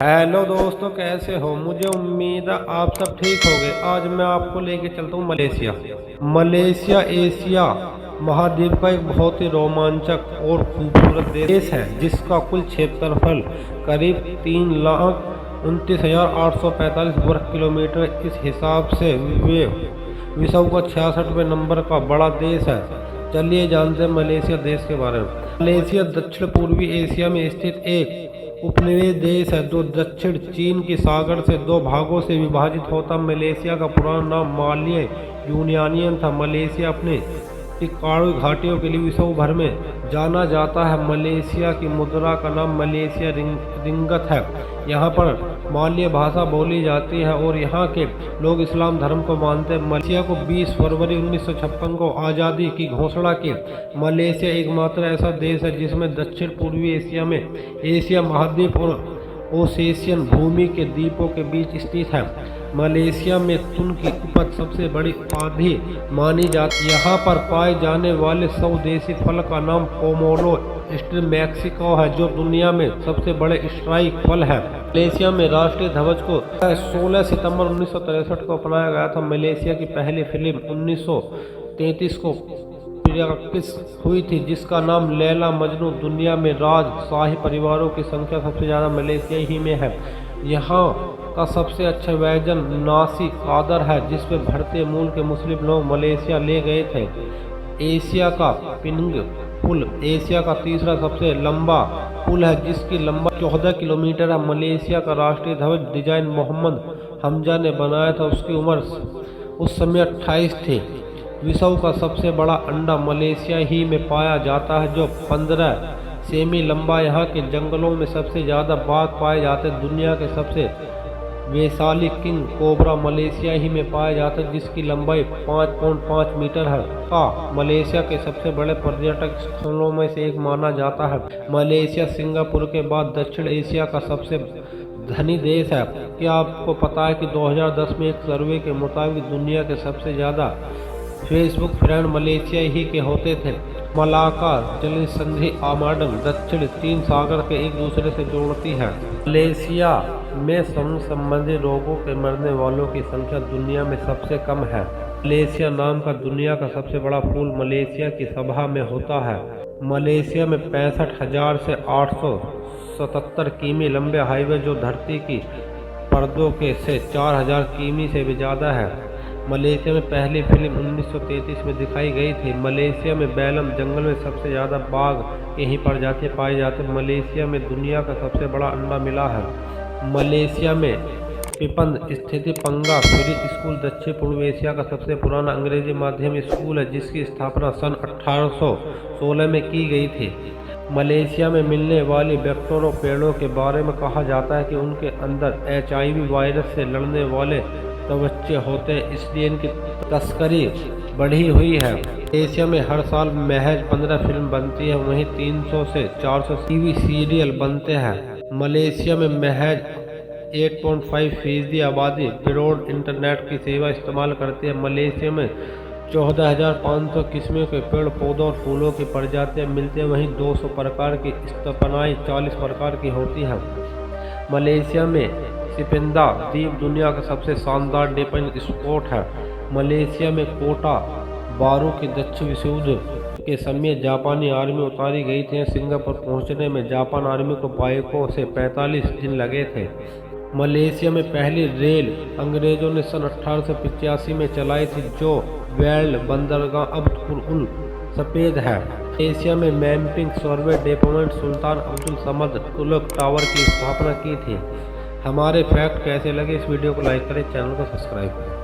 Hello दोस्तों, कैसे हो? मुझे उम्मीद है आप सब ठीक होंगे। आज मैं आपको लेके चलता हूँ मलेशिया। मलेशिया एशिया महाद्वीप का एक बहुत ही रोमांचक और खूबसूरत देश है, जिसका कुल क्षेत्रफल करीब 3,29,845 वर्ग किलोमीटर। इस हिसाब से वे विश्व का 66वें नंबर का बड़ा देश है। चलिए जानते हैं मलेशिया देश के बारे में। मलेशिया दक्षिण पूर्वी एशिया में स्थित एक उपनिवेश देश है जो दक्षिण चीन की सागर से दो भागों से विभाजित होता। मलेशिया का पुराना नाम मालय यूनानियन था। मलेशिया अपने तिक्काड़ू घाटियों के लिए विश्व भर में जाना जाता है। मलेशिया की मुद्रा का नाम मलेशिया रिंगत है। यहाँ पर मालय भाषा बोली जाती है और यहाँ के लोग इस्लाम धर्म को मानते हैं। मलेशिया को 20 फरवरी 1956 को आज़ादी की घोषणा की। मलेशिया एकमात्र ऐसा देश है जिसमें दक्षिण पूर्वी एशिया में एशिया महाद्वीप और ओसेशियन भूमि के द्वीपों के बीच स्थित है। मलेशिया में तुन की उपज सबसे बड़ी उपाधि मानी जाती है। यहाँ पर पाए जाने वाले स्वदेशी फल का नाम पोमोलो स्ट्रीम मैक्सिको है, जो दुनिया में सबसे बड़े स्ट्राइक फल है। मलेशिया में राष्ट्रीय ध्वज को 16 सितंबर 1963 को अपनाया गया था। मलेशिया की पहली फिल्म 1933 को हुई थी, जिसका नाम लैला मजनू। दुनिया में राजशाही परिवारों की संख्या सबसे ज़्यादा मलेशिया ही में है। यहाँ का सबसे अच्छा व्यंजन नासी कादर है, जिसमें भारतीय मूल के मुस्लिम लोग मलेशिया ले गए थे। एशिया का पिनंग पुल एशिया का तीसरा सबसे लंबा पुल है, जिसकी लंबाई 14 किलोमीटर है। मलेशिया का राष्ट्रीय ध्वज डिजाइन मोहम्मद हमजा ने बनाया था। उसकी उम्र उस समय 28 थी। विश्व का सबसे बड़ा अंडा मलेशिया ही में पाया जाता है, जो 15 सेमी लंबा। यहाँ के जंगलों में सबसे ज़्यादा बाघ पाए जाते हैं। दुनिया के सबसे वैशाली किंग कोबरा मलेशिया ही में पाया जाता है, जिसकी लंबाई 5.5 मीटर है। मलेशिया के सबसे बड़े पर्यटक स्थलों में से एक माना जाता है। मलेशिया सिंगापुर के बाद दक्षिण एशिया का सबसे धनी देश है। क्या आपको पता है कि 2010 में एक सर्वे के मुताबिक दुनिया के सबसे ज़्यादा फेसबुक फ्रेंड मलेशिया ही के होते थे। मलाका जलसंधि आमाडन दक्षिण चीन सागर के एक दूसरे से जोड़ती है। मलेशिया में संबंधी रोगों के मरने वालों की संख्या दुनिया में सबसे कम है। मलेशिया नाम का दुनिया का सबसे बड़ा फूल मलेशिया की सभा में होता है। मलेशिया में 65,000 से 877 किमी लंबे हाईवे, जो धरती की पर्दों के से 4,000 किमी से भी ज़्यादा है। मलेशिया में पहली फिल्म 1933 में दिखाई गई थी। मलेशिया में बैलम जंगल में सबसे ज़्यादा बाघ यहीं प्रजाति पाए जाते हैं। मलेशिया में दुनिया का सबसे बड़ा अंडा मिला है। मलेशिया में पिपंद स्थित पंगा फ्री स्कूल दक्षिण पूर्व एशिया का सबसे पुराना अंग्रेजी माध्यम स्कूल है, जिसकी स्थापना सन 1816 में की गई थी। मलेशिया में मिलने वाली बैक्टीरिया पेड़ों के बारे में कहा जाता है कि उनके अंदर HIV वायरस से लड़ने वाले बच्चे होते हैं, इसलिए इनकी तस्करी बढ़ी हुई है। एशिया में हर साल महज 15 फिल्म बनती है, वहीं 300 से 400 टीवी सीरियल बनते हैं। मलेशिया में महज 8.5% आबादी ब्रॉड इंटरनेट की सेवा इस्तेमाल करती है। मलेशिया में 14,500 किस्मों के पेड़ पौधों और फूलों की प्रजातियां मिलती हैं, वहीं 200 प्रकार की स्तनपायी 40 प्रकार की होती हैं। मलेशिया में सिपेंदा द्वीप दुनिया का सबसे शानदार डिफेंस स्पॉट है। मलेशिया में कोटा बारू की दक्षिण विश्व युद्ध के समय जापानी आर्मी उतारी गई थी। सिंगापुर पहुंचने में जापान आर्मी को बाइकों से 45 दिन लगे थे। मलेशिया में पहली रेल अंग्रेजों ने सन 1885 में चलाई थी, जो वेल्ड बंदरगाह अब कुल सफेद है। एशिया में मैपिंग सर्वे डेवलपमेंट सुल्तान अब्दुल समद तुगलक टावर की स्थापना की थी। हमारे फैक्ट कैसे लगे, इस वीडियो को लाइक करें, चैनल को सब्सक्राइब करें।